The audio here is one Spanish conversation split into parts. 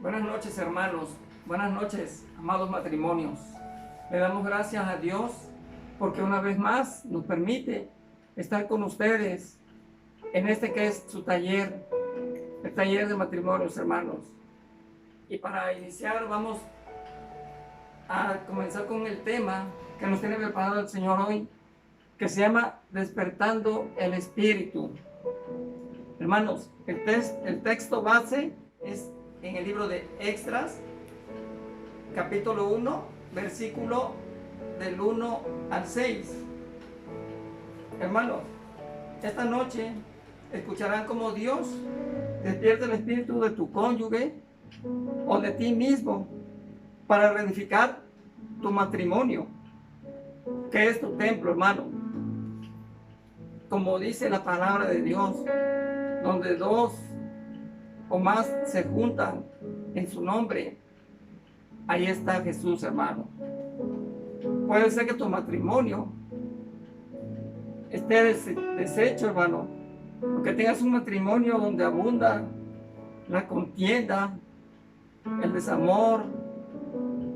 Buenas noches, hermanos. Buenas noches, amados matrimonios. Le damos gracias a Dios porque una vez más nos permite estar con ustedes en este que es su taller, el taller de matrimonios, hermanos. Y para iniciar vamos a comenzar con el tema que nos tiene preparado el Señor hoy, que se llama Despertando el Espíritu. Hermanos, el texto base es en el libro de Extras, capítulo 1, versículo del 1 al 6. Hermanos, esta noche escucharán cómo Dios despierta el espíritu de tu cónyuge o de ti mismo para reedificar tu matrimonio, que es tu templo, hermano. Como dice la palabra de Dios, donde dos o más se juntan en su nombre, ahí está Jesús, hermano. Puede ser que tu matrimonio esté deshecho, hermano, que tengas un matrimonio donde abunda la contienda, el desamor,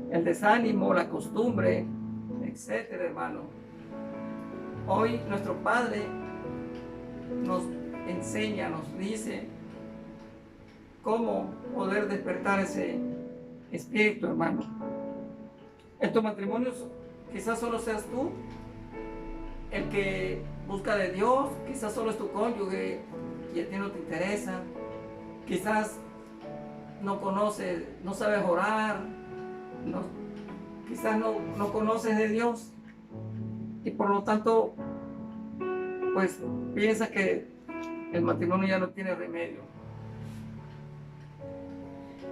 el desánimo, la costumbre, etcétera, hermano. Hoy nuestro Padre nos enseña, nos dice cómo poder despertar ese espíritu, hermano. En tu matrimonio quizás solo seas tú el que busca de Dios, quizás solo es tu cónyuge y a ti no te interesa, quizás no conoces, no sabes orar, quizás no conoces de Dios y por lo tanto pues piensa que el matrimonio ya no tiene remedio.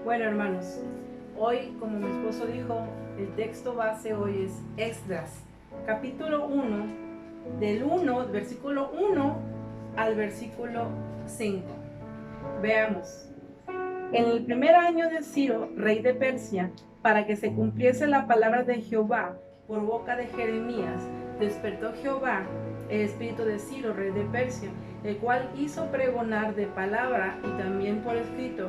Bueno, hermanos, hoy, como mi esposo dijo, el texto base hoy es Esdras, capítulo 1, versículo 1 al versículo 5. Veamos. En el primer año de Ciro, rey de Persia, para que se cumpliese la palabra de Jehová por boca de Jeremías, despertó Jehová el espíritu de Ciro, rey de Persia, el cual hizo pregonar de palabra y también por escrito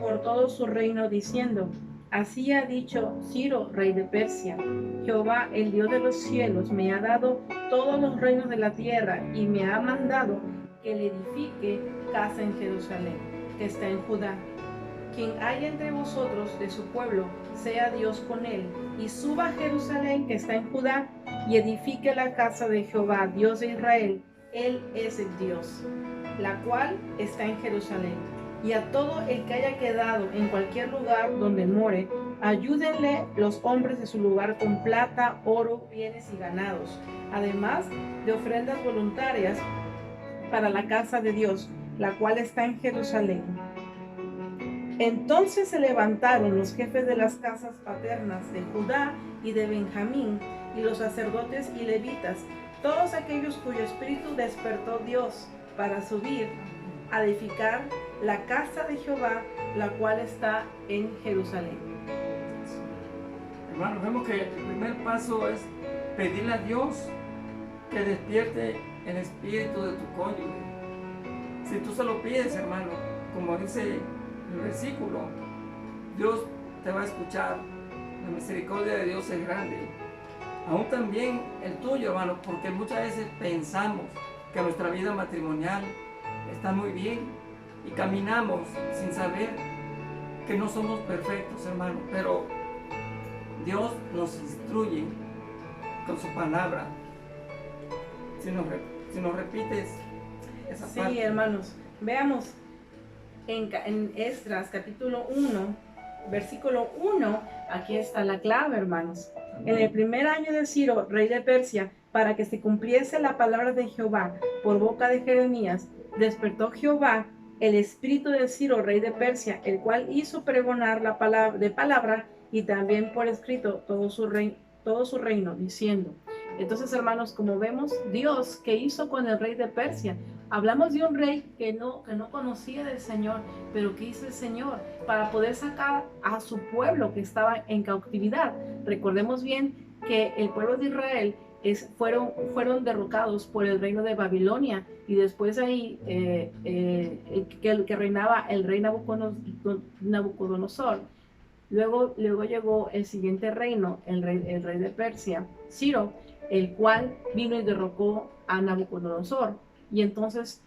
por todo su reino, diciendo: así ha dicho Ciro, rey de Persia: Jehová, el Dios de los cielos, me ha dado todos los reinos de la tierra y me ha mandado que le edifique casa en Jerusalén, que está en Judá. Quien haya entre vosotros de su pueblo, sea Dios con él, y suba a Jerusalén, que está en Judá, y edifique la casa de Jehová, Dios de Israel. Él es el Dios, la cual está en Jerusalén. Y a todo el que haya quedado en cualquier lugar donde more, ayúdenle los hombres de su lugar con plata, oro, bienes y ganados, además de ofrendas voluntarias para la casa de Dios, la cual está en Jerusalén. Entonces se levantaron los jefes de las casas paternas de Judá y de Benjamín, y los sacerdotes y levitas, todos aquellos cuyo espíritu despertó Dios para subir a edificar la casa de Jehová, la cual está en Jerusalén. Hermanos, vemos que el primer paso es pedirle a Dios que despierte el espíritu de tu cónyuge. Si tú se lo pides, hermano, como dice el versículo, Dios te va a escuchar. La misericordia de Dios es grande. Aún también el tuyo, hermano, porque muchas veces pensamos que nuestra vida matrimonial está muy bien y caminamos sin saber que no somos perfectos, hermano, pero Dios nos instruye con su palabra. Si nos repites esa parte. Sí, hermanos, veamos en Esdras capítulo 1, versículo 1, aquí está la clave, hermanos. En el primer año de Ciro, rey de Persia, para que se cumpliese la palabra de Jehová por boca de Jeremías, despertó Jehová el espíritu de Ciro, rey de Persia, el cual hizo pregonar la palabra y también por escrito todo su reino, diciendo. Entonces, hermanos, como vemos, Dios, ¿qué hizo con el rey de Persia? Hablamos de un rey que no conocía del Señor, pero ¿qué hizo el Señor para poder sacar a su pueblo que estaba en cautividad? Recordemos bien que el pueblo de Israel fueron derrocados por el reino de Babilonia, y después ahí que reinaba el rey Nabucodonosor. Luego llegó el siguiente reino, el rey de Persia, Ciro, el cual vino y derrocó a Nabucodonosor. Y entonces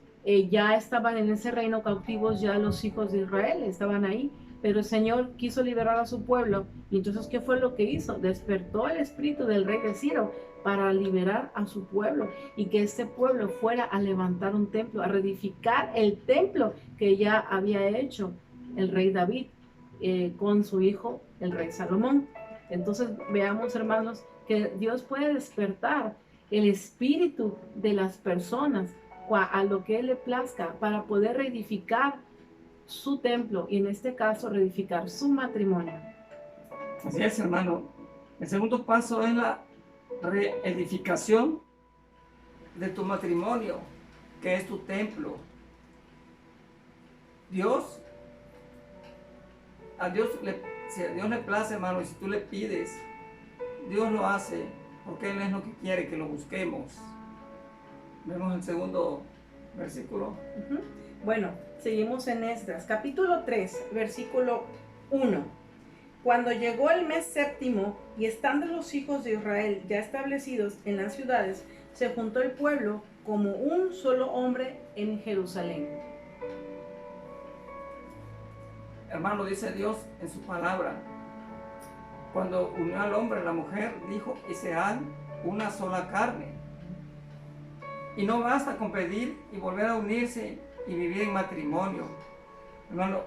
ya estaban en ese reino cautivos ya los hijos de Israel, estaban ahí. Pero el Señor quiso liberar a su pueblo. Y entonces, ¿qué fue lo que hizo? Despertó el espíritu del rey de Ciro para liberar a su pueblo, y que este pueblo fuera a levantar un templo, a reedificar el templo que ya había hecho el rey David con su hijo, el rey Salomón. Entonces veamos, hermanos, que Dios puede despertar el espíritu de las personas a lo que Él le plazca para poder reedificar su templo, y en este caso reedificar su matrimonio. Así es, hermano. El segundo paso es la reedificación de tu matrimonio, que es tu templo. A Dios si a Dios le place, hermano, y si tú le pides, Dios lo hace, porque Él es lo que quiere, que lo busquemos. Vemos el segundo versículo. Bueno, seguimos en Esdras, capítulo 3, versículo 1. Cuando llegó el mes séptimo, y estando los hijos de Israel ya establecidos en las ciudades, se juntó el pueblo como un solo hombre en Jerusalén. Hermano, dice Dios en su palabra, cuando unió al hombre y la mujer, dijo, y sean una sola carne. Y no basta con pedir y volver a unirse y vivir en matrimonio. Hermano,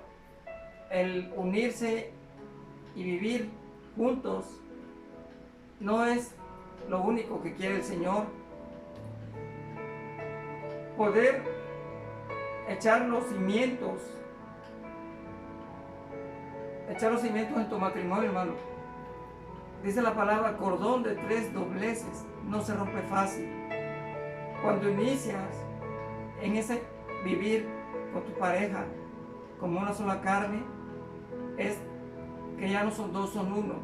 el unirse y vivir juntos no es lo único que quiere el Señor. Poder echar los cimientos en tu matrimonio, hermano. Dice la palabra, cordón de 3 dobleces no se rompe fácil. Cuando inicias en ese vivir con tu pareja como una sola carne, es que ya no son dos, son uno,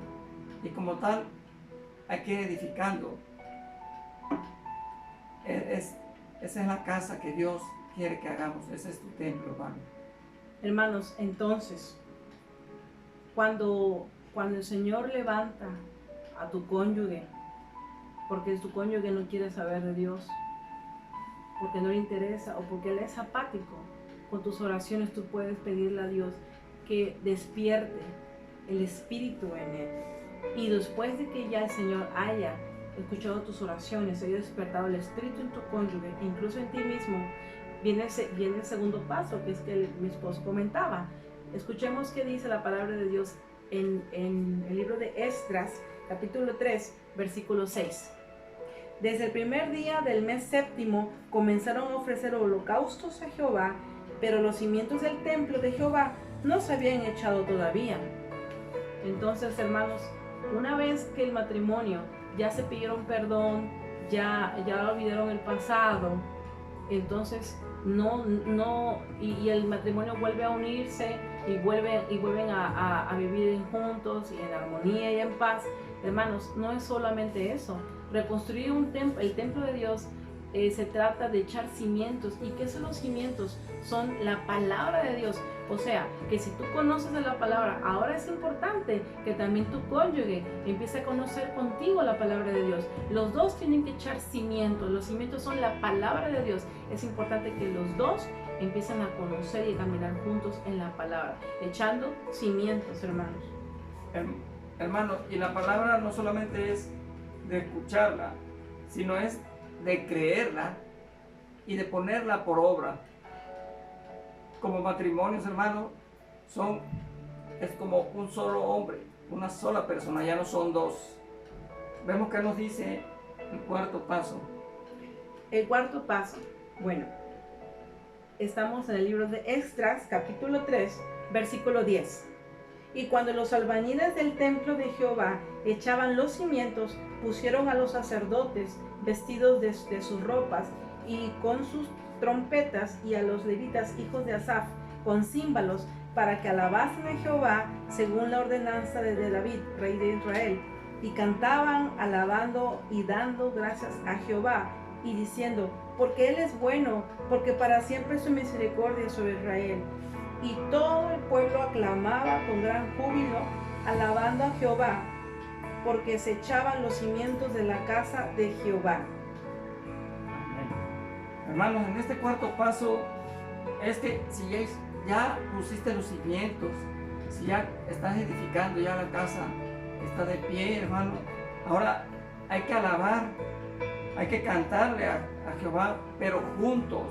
y como tal hay que ir edificando. Esa es la casa que Dios quiere que hagamos. Ese es tu templo, hermano. Hermanos, entonces, cuando el Señor levanta a tu cónyuge, porque tu cónyuge no quiere saber de Dios, porque no le interesa o porque él es apático, con tus oraciones tú puedes pedirle a Dios que despierte el espíritu en él. Y después de que ya el Señor haya escuchado tus oraciones, haya despertado el espíritu en tu cónyuge, incluso en ti mismo, viene el segundo paso, que es que mi esposo comentaba. Escuchemos qué dice la palabra de Dios en el libro de Esdras, capítulo 3, versículo 6. Desde el primer día del mes séptimo comenzaron a ofrecer holocaustos a Jehová, pero los cimientos del templo de Jehová no se habían echado todavía. Entonces, hermanos, una vez que el matrimonio ya se pidieron perdón, ya olvidaron el pasado, entonces y el matrimonio vuelve a unirse y vuelven a vivir juntos y en armonía y en paz. Hermanos, no es solamente eso. Reconstruir el templo de Dios se trata de echar cimientos. ¿Y qué son los cimientos? Son la palabra de Dios. O sea, que si tú conoces de la palabra, ahora es importante que también tu cónyuge empiece a conocer contigo la palabra de Dios. Los dos tienen que echar cimientos. Los cimientos son la palabra de Dios. Es importante que los dos empiecen a conocer y a caminar juntos en la palabra, echando cimientos, hermanos. Hermano, y la palabra no solamente es de escucharla, sino es de creerla y de ponerla por obra. Como matrimonios, hermanos, es como un solo hombre, una sola persona, ya no son dos. Vemos que nos dice el cuarto paso. El cuarto paso, bueno, estamos en el libro de Esdras, capítulo 3, versículo 10. Y cuando los albañiles del templo de Jehová echaban los cimientos, pusieron a los sacerdotes vestidos de sus ropas y con sus trompetas, y a los levitas hijos de Asaf con címbalos, para que alabasen a Jehová según la ordenanza de David, rey de Israel. y cantaban, alabando y dando gracias a Jehová, y diciendo, porque Él es bueno, porque para siempre es su misericordia sobre Israel. Y todo el pueblo aclamaba con gran júbilo, alabando a Jehová, porque se echaban los cimientos de la casa de Jehová. Amén. Hermanos, en este cuarto paso es que si ya pusiste los cimientos, si ya estás edificando ya la casa, está de pie, hermano, ahora hay que alabar, hay que cantarle a Jehová, pero juntos,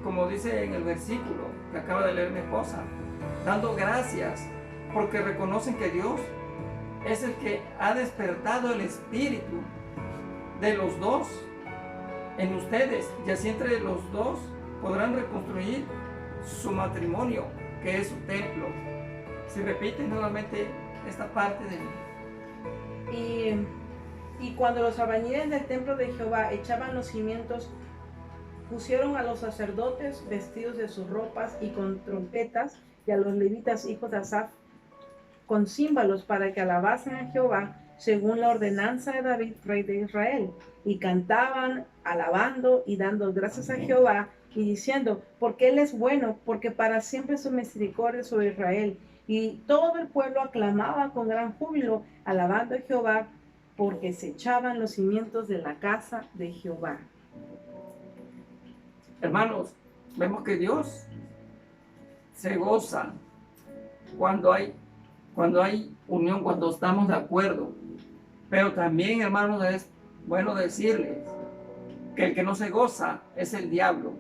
como dice en el versículo que acaba de leer mi esposa, dando gracias, porque reconocen que Dios es el que ha despertado el espíritu de los dos en ustedes, y así entre los dos podrán reconstruir su matrimonio, que es su templo. Si repite nuevamente esta parte de... Y cuando los albañiles del templo de Jehová echaban los cimientos, pusieron a los sacerdotes vestidos de sus ropas y con trompetas, y a los levitas hijos de Asaf con címbalos, para que alabasen a Jehová según la ordenanza de David, rey de Israel. Y cantaban, alabando y dando gracias a Jehová, y diciendo, porque Él es bueno, porque para siempre es su misericordia sobre Israel. Y todo el pueblo aclamaba con gran júbilo, alabando a Jehová, porque se echaban los cimientos de la casa de Jehová. Hermanos, vemos que Dios se goza cuando hay unión, cuando estamos de acuerdo. Pero también, hermanos, es bueno decirles que el que no se goza es el diablo.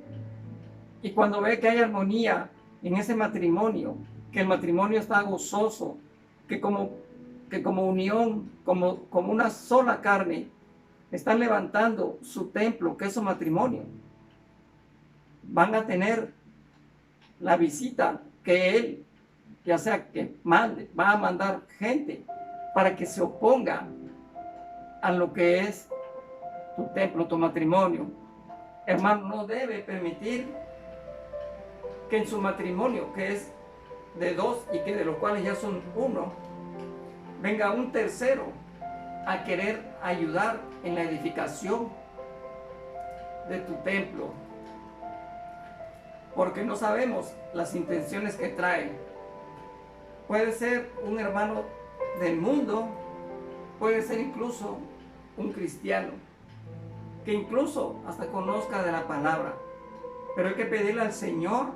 Y cuando ve que hay armonía en ese matrimonio, que el matrimonio está gozoso, que como unión, como una sola carne, están levantando su templo, que es su matrimonio, van a tener la visita que él, ya sea que mande, va a mandar gente para que se oponga a lo que es tu templo, tu matrimonio. Hermano, no debe permitir que en su matrimonio, que es de dos y que de los cuales ya son uno, venga un tercero a querer ayudar en la edificación de tu templo, porque no sabemos las intenciones que trae. Puede ser un hermano del mundo, puede ser incluso un cristiano, que incluso hasta conozca de la palabra, pero hay que pedirle al Señor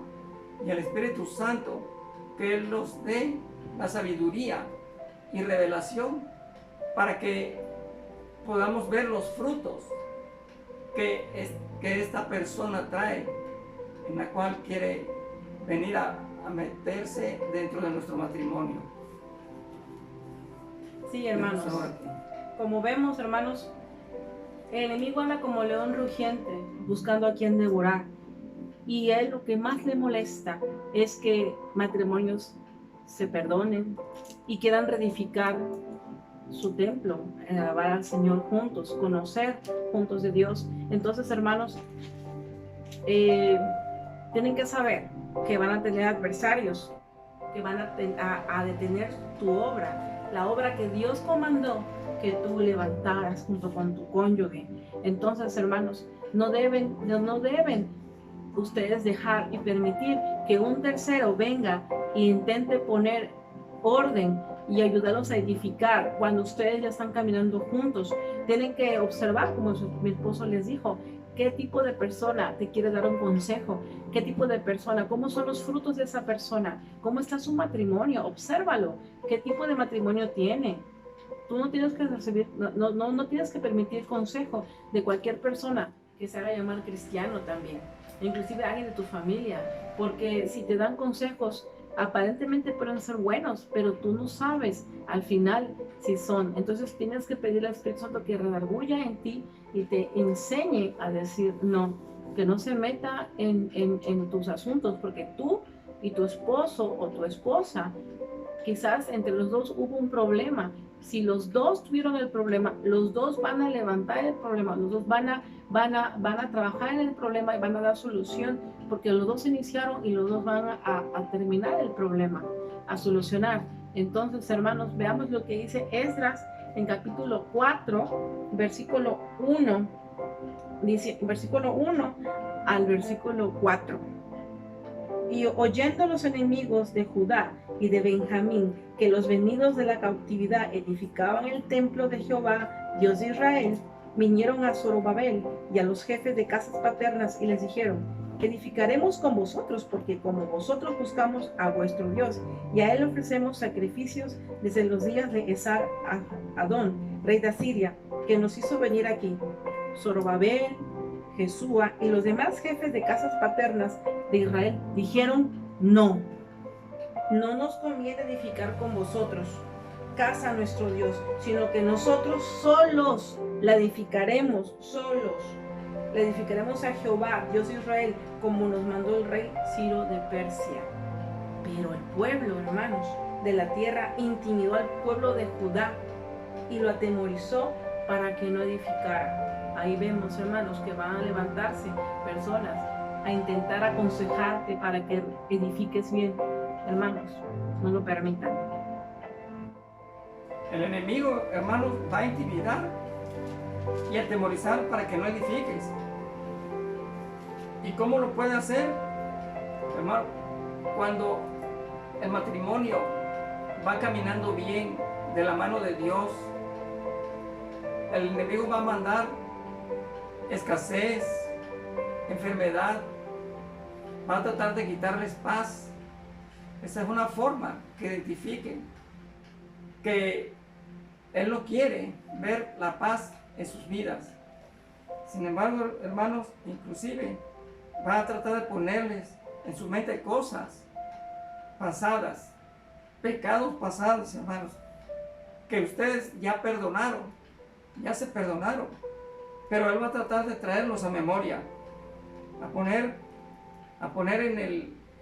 y al Espíritu Santo que Él nos dé la sabiduría y revelación para que podamos ver los frutos que esta persona trae, en la cual quiere venir a meterse dentro de nuestro matrimonio. Sí, hermanos. Como vemos, hermanos, el enemigo anda como león rugiente, buscando a quien devorar. Y a él lo que más le molesta es que matrimonios se perdonen y quieran reedificar su templo, alabar al Señor juntos, conocer juntos de Dios. Entonces, hermanos, tienen que saber que van a tener adversarios, que van a detener tu obra, la obra que Dios comandó que tú levantaras junto con tu cónyuge. Entonces, hermanos, no deben ustedes dejar y permitir que un tercero venga e intente poner orden y ayudarlos a edificar cuando ustedes ya están caminando juntos. Tienen que observar, como mi esposo les dijo, qué tipo de persona te quiere dar un consejo, qué tipo de persona, cómo son los frutos de esa persona, cómo está su matrimonio, obsérvalo, qué tipo de matrimonio tiene. Tú no tienes que recibir, no tienes que permitir consejo de cualquier persona que se haga llamar cristiano también, inclusive alguien de tu familia, porque si te dan consejos, aparentemente pueden ser buenos, pero tú no sabes al final si son. Entonces tienes que pedirle al Espíritu Santo que redarguya en ti y te enseñe a decir no, que no se meta en tus asuntos, porque tú y tu esposo o tu esposa, quizás entre los dos hubo un problema. Si los dos tuvieron el problema, los dos van a levantar el problema, los dos van a trabajar en el problema y van a dar solución, porque los dos iniciaron y los dos van a terminar el problema, a solucionar. Entonces, hermanos, veamos lo que dice Esdras en capítulo 4, versículo 1, dice, versículo 1 al versículo 4. Y oyendo los enemigos de Judá y de Benjamín que los venidos de la cautividad edificaban el templo de Jehová, Dios de Israel, vinieron a Zorobabel y a los jefes de casas paternas y les dijeron: edificaremos con vosotros, porque como vosotros buscamos a vuestro Dios, y a él ofrecemos sacrificios desde los días de Esar Adón, rey de Asiria, que nos hizo venir aquí. Zorobabel, Jesúa y los demás jefes de casas paternas de Israel dijeron: no nos conviene edificar con vosotros casa a nuestro Dios, sino que nosotros solos la edificaremos, la edificaremos a Jehová, Dios de Israel, como nos mandó el rey Ciro de Persia. Pero el pueblo, hermanos, de la tierra intimidó al pueblo de Judá y lo atemorizó para que no edificara. Ahí vemos, hermanos, que van a levantarse personas a intentar aconsejarte para que edifiques bien. Hermanos, no lo permitan. El enemigo, hermanos, va a intimidar y atemorizar para que no edifiques. ¿Y cómo lo puede hacer, hermano? Cuando el matrimonio va caminando bien de la mano de Dios, el enemigo va a mandar escasez, enfermedad, va a tratar de quitarles paz. Esa es una forma que identifiquen que Él no quiere ver la paz en sus vidas. Sin embargo, hermanos, inclusive va a tratar de ponerles en su mente cosas pasadas, pecados pasados, hermanos, que ustedes ya perdonaron, ya se perdonaron, pero Él va a tratar de traerlos a memoria, a poner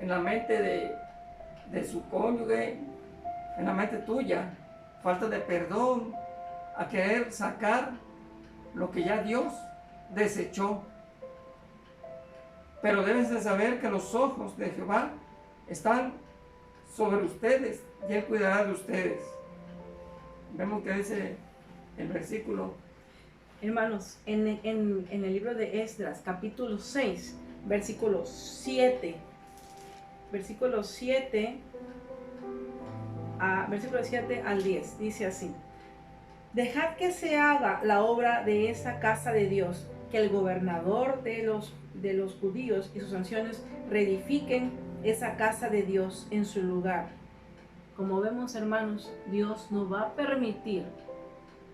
en la mente de su cónyuge, en la mente tuya, falta de perdón, a querer sacar lo que ya Dios desechó. Pero debes de saber que los ojos de Jehová están sobre ustedes y Él cuidará de ustedes. Vemos que dice el versículo. Hermanos, en el libro de Esdras, capítulo 6, versículo 7. Versículo 7 al 10, dice así: dejad que se haga la obra de esa casa de Dios, que el gobernador de los judíos y sus ancianos reedifiquen esa casa de Dios en su lugar. Como vemos, hermanos, Dios no va a permitir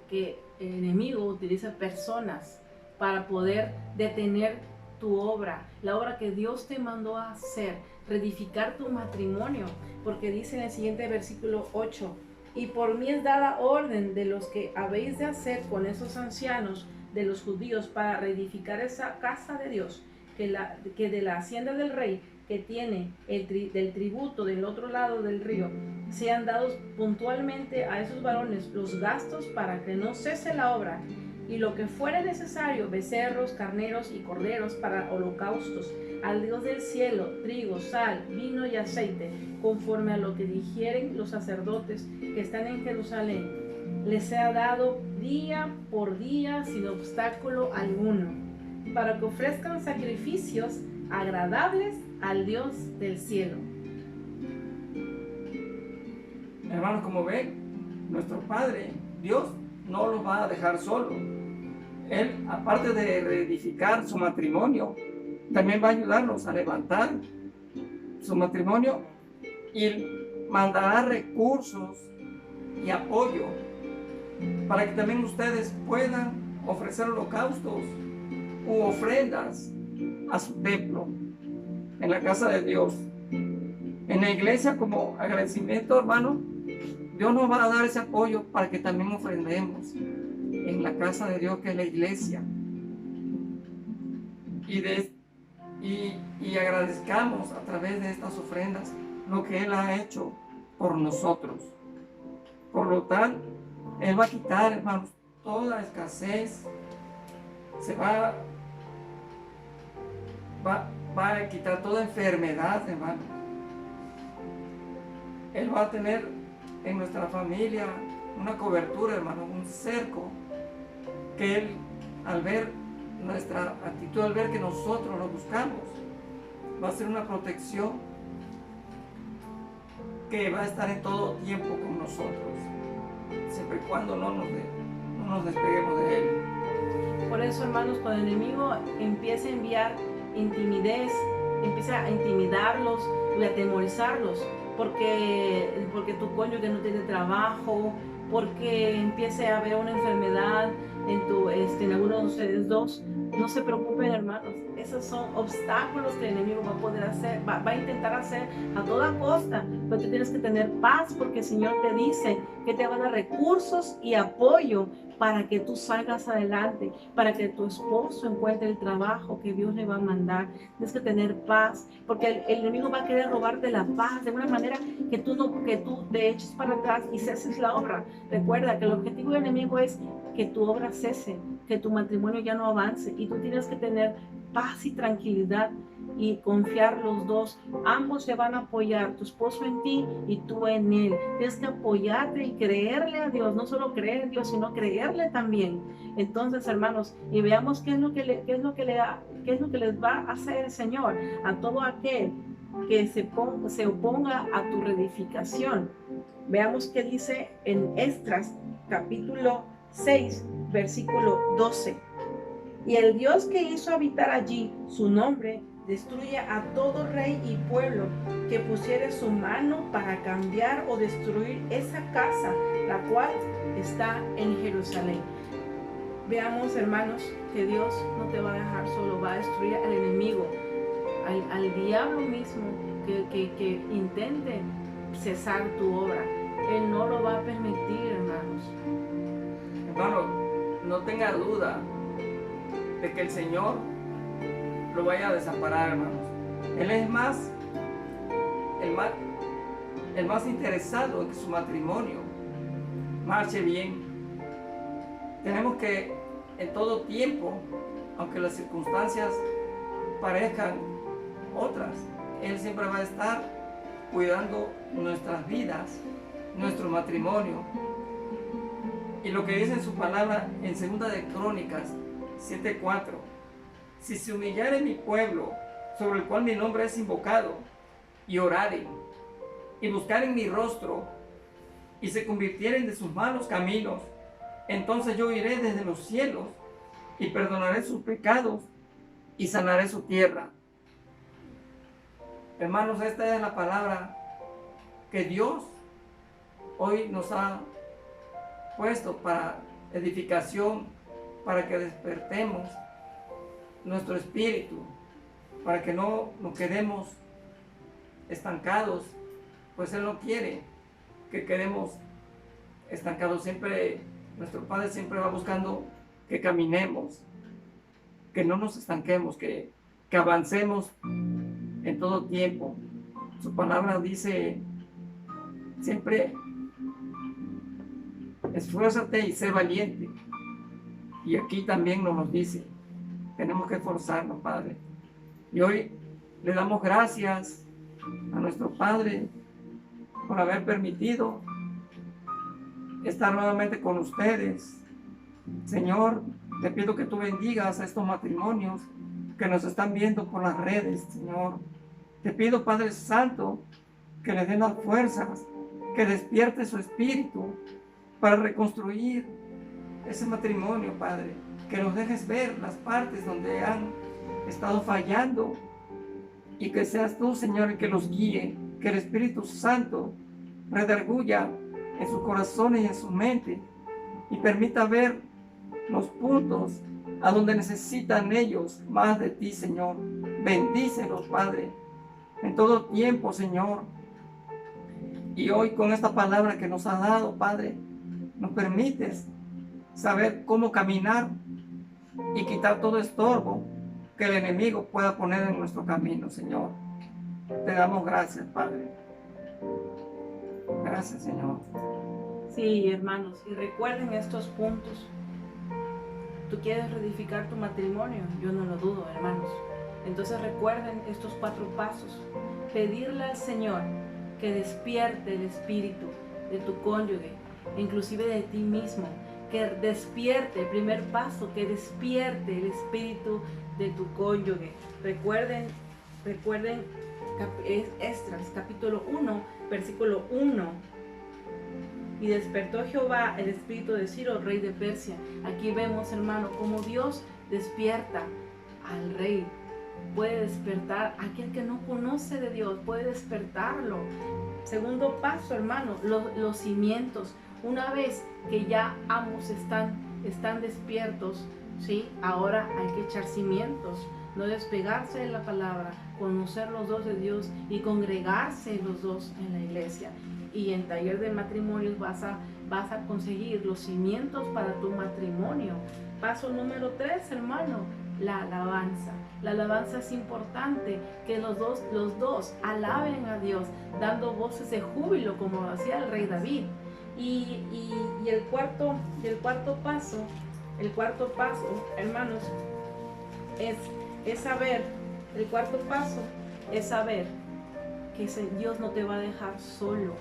que el enemigo utilice personas para poder detener tu obra, la obra que Dios te mandó a hacer, reedificar tu matrimonio, porque dice en el siguiente versículo 8: y por mí es dada orden de los que habéis de hacer con esos ancianos de los judíos para reedificar esa casa de Dios, que de la hacienda del rey que tiene del tributo del otro lado del río, sean dados puntualmente a esos varones los gastos para que no cese la obra, y lo que fuere necesario, becerros, carneros y corderos para holocaustos, al Dios del cielo, trigo, sal, vino y aceite, conforme a lo que dijeren los sacerdotes que están en Jerusalén, les sea dado día por día sin obstáculo alguno, para que ofrezcan sacrificios agradables al Dios del cielo. Hermanos, como ven, nuestro Padre, Dios, no los va a dejar solo. Él, aparte de reedificar su matrimonio, también va a ayudarlos a levantar su matrimonio y mandará recursos y apoyo para que también ustedes puedan ofrecer holocaustos u ofrendas a su templo, en la casa de Dios. En la iglesia, como agradecimiento, hermano, Dios nos va a dar ese apoyo para que también ofrendemos en la casa de Dios, que es la iglesia, y agradezcamos a través de estas ofrendas lo que Él ha hecho por nosotros. Por lo tal, Él va a quitar, hermanos, toda escasez, va a quitar toda enfermedad, hermano. Él va a tener en nuestra familia una cobertura, hermano, un cerco, que Él, al ver nuestra actitud, al ver que nosotros lo buscamos, va a ser una protección que va a estar en todo tiempo con nosotros, siempre y cuando no nos despeguemos de Él. Por eso, hermanos, cuando el enemigo empieza a enviar intimidez, empieza a intimidarlos y a atemorizarlos, porque tu cónyuge no tiene trabajo, porque empiece a haber una enfermedad en alguno de ustedes dos, no se preocupen, hermanos. Esos son obstáculos que el enemigo va a poder hacer, va a intentar hacer a toda costa, pero tú tienes que tener paz, porque el Señor te dice que te va a dar recursos y apoyo para que tú salgas adelante, para que tu esposo encuentre el trabajo que Dios le va a mandar. Tienes que tener paz, porque el enemigo va a querer robarte la paz de una manera que tú te eches para atrás y ceses la obra. Recuerda que el objetivo del enemigo es que tu obra cese, que tu matrimonio ya no avance, y tú tienes que tener paz y tranquilidad y confiar los dos. Ambos se van a apoyar, tu esposo en ti y tú en él. Tienes que apoyarte y creerle a Dios, no solo creer en Dios, sino creerle también. Entonces, hermanos, y veamos qué es lo que les va a hacer el Señor a todo aquel que se oponga a tu reedificación. Veamos qué dice en Esdras capítulo 6, versículo 12. Y el Dios que hizo habitar allí su nombre, destruya a todo rey y pueblo que pusiere su mano para cambiar o destruir esa casa, la cual está en Jerusalén. Veamos, hermanos, que Dios no te va a dejar solo, va a destruir al enemigo, al diablo mismo que intente cesar tu obra. Él no lo va a permitir, hermanos. Hermano, no tenga duda de que el Señor lo vaya a desamparar, hermanos. Él es el más interesado en que su matrimonio marche bien. Tenemos que en todo tiempo, aunque las circunstancias parezcan otras, Él siempre va a estar cuidando nuestras vidas, nuestro matrimonio. Y lo que dice en su palabra en 2 de Crónicas 7:4: si se humillare mi pueblo, sobre el cual mi nombre es invocado, y oraren, y buscaren mi rostro, y se convirtieren de sus malos caminos, entonces yo iré desde los cielos, y perdonaré sus pecados, y sanaré su tierra. Hermanos, esta es la palabra que Dios hoy nos ha puesto para edificación, para que despertemos nuestro espíritu, para que no nos quedemos estancados, pues Él no quiere que quedemos estancados. Siempre, nuestro Padre siempre va buscando que caminemos, que no nos estanquemos, que avancemos en todo tiempo. Su palabra dice siempre: esfuérzate y sé valiente. Y aquí también nos dice, tenemos que esforzarnos, Padre. Y hoy le damos gracias a nuestro Padre por haber permitido estar nuevamente con ustedes. Señor, te pido que tú bendigas a estos matrimonios que nos están viendo por las redes, Señor. Te pido, Padre Santo, que les den las fuerzas, que despierte su espíritu para reconstruir ese matrimonio, Padre. Que los dejes ver las partes donde han estado fallando, y que seas tú, Señor, el que los guíe, que el Espíritu Santo redarguya en sus corazones y en su mente, y permita ver los puntos a donde necesitan ellos más de ti, Señor. Bendícelos, Padre, en todo tiempo, Señor. Y hoy, con esta palabra que nos has dado, Padre, nos permites saber cómo caminar y quitar todo estorbo que el enemigo pueda poner en nuestro camino, Señor. Te damos gracias, Padre. Gracias, Señor. Sí, hermanos, y recuerden estos puntos. ¿Tú quieres reedificar tu matrimonio? Yo no lo dudo, hermanos. Entonces recuerden estos 4 pasos. Pedirle al Señor que despierte el espíritu de tu cónyuge, inclusive de ti mismo, que despierte, el primer paso, que despierte el espíritu de tu cónyuge. Recuerden Esdras, capítulo 1, versículo 1. Y despertó Jehová el espíritu de Ciro, rey de Persia. Aquí vemos, hermano, cómo Dios despierta al rey. Puede despertar a aquel que no conoce de Dios, puede despertarlo. Segundo paso, hermano, los cimientos. Una vez que ya ambos están despiertos, ¿sí? Ahora hay que echar cimientos, no despegarse de la palabra, conocer los dos de Dios y congregarse los dos en la iglesia. Y en taller de matrimonios vas a conseguir los cimientos para tu matrimonio. Paso número 3, hermano, la alabanza. La alabanza es importante, que los dos alaben a Dios, dando voces de júbilo, como hacía el rey David. Y el cuarto paso, hermanos, es saber, el cuarto paso es saber que Dios no te va a dejar solo,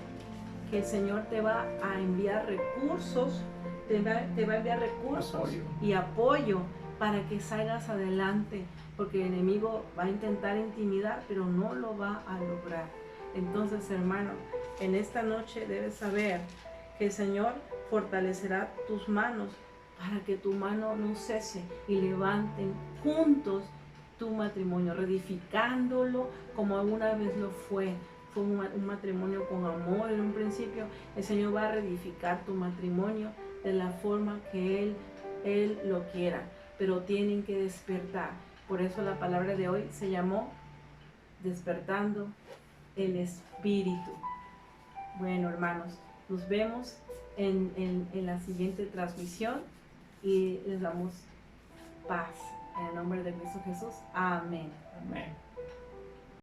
que el Señor te va a enviar recursos, te va a enviar recursos y apoyo para que salgas adelante, porque el enemigo va a intentar intimidar, pero no lo va a lograr. Entonces, hermano, en esta noche debes saber que el Señor fortalecerá tus manos para que tu mano no cese y levanten juntos tu matrimonio, reedificándolo como alguna vez lo fue. Fue un matrimonio con amor en un principio. El Señor va a reedificar tu matrimonio de la forma que Él lo quiera, pero tienen que despertar. Por eso la palabra de hoy se llamó Despertando el Espíritu. Bueno, hermanos, nos vemos en la siguiente transmisión y les damos paz. En el nombre de Cristo Jesús. Amén. Amén.